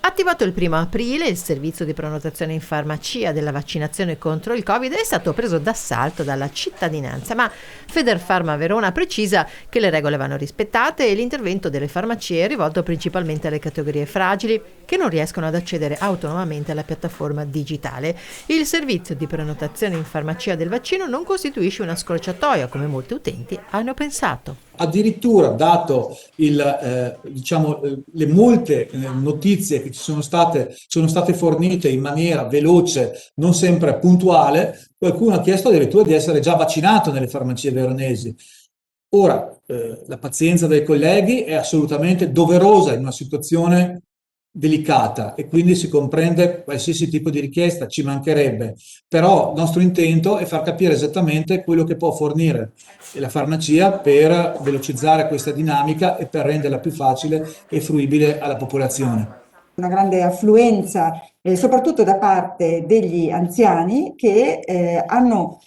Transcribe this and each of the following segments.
Attivato il 1° aprile, il servizio di prenotazione in farmacia della vaccinazione contro il Covid è stato preso d'assalto dalla cittadinanza, ma Federfarma Verona precisa che le regole vanno rispettate e l'intervento delle farmacie è rivolto principalmente alle categorie fragili che non riescono ad accedere autonomamente alla piattaforma digitale. Il servizio di prenotazione in farmacia del vaccino non costituisce una scorciatoia, come molti utenti hanno pensato. Addirittura, dato le molte notizie che sono state fornite in maniera veloce, non sempre puntuale, qualcuno ha chiesto addirittura di essere già vaccinato nelle farmacie veronesi. Ora, la pazienza dei colleghi è assolutamente doverosa in una situazione delicata e quindi si comprende qualsiasi tipo di richiesta, ci mancherebbe, però il nostro intento è far capire esattamente quello che può fornire la farmacia per velocizzare questa dinamica e per renderla più facile e fruibile alla popolazione. Una grande affluenza, soprattutto da parte degli anziani che hanno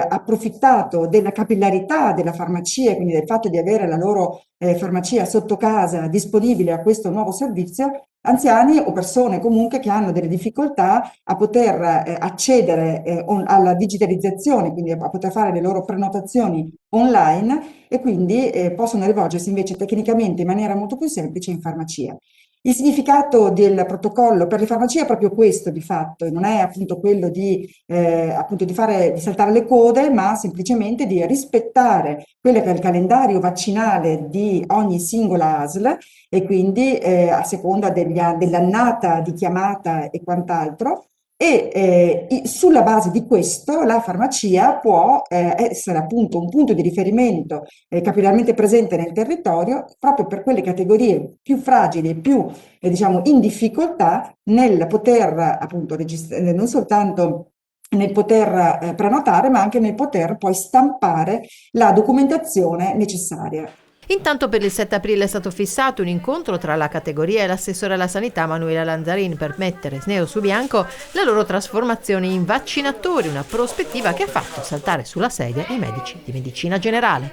approfittato della capillarità della farmacia, quindi del fatto di avere la loro farmacia sotto casa disponibile a questo nuovo servizio, anziani o persone comunque che hanno delle difficoltà a poter accedere alla digitalizzazione, quindi a poter fare le loro prenotazioni online e quindi possono rivolgersi invece tecnicamente in maniera molto più semplice in farmacia. Il significato del protocollo per le farmacie è proprio questo di fatto, non è appunto quello appunto di saltare le code, ma semplicemente di rispettare quello che è il calendario vaccinale di ogni singola ASL e quindi a seconda dell'annata di chiamata e quant'altro. Sulla base di questo la farmacia può essere appunto un punto di riferimento capillarmente presente nel territorio proprio per quelle categorie più fragili e più diciamo in difficoltà nel poter appunto registrare non soltanto nel poter prenotare ma anche nel poter poi stampare la documentazione necessaria. Intanto per il 7 aprile è stato fissato un incontro tra la categoria e l'assessore alla sanità Manuela Lanzarin per mettere nero su bianco la loro trasformazione in vaccinatori, una prospettiva che ha fatto saltare sulla sedia i medici di medicina generale.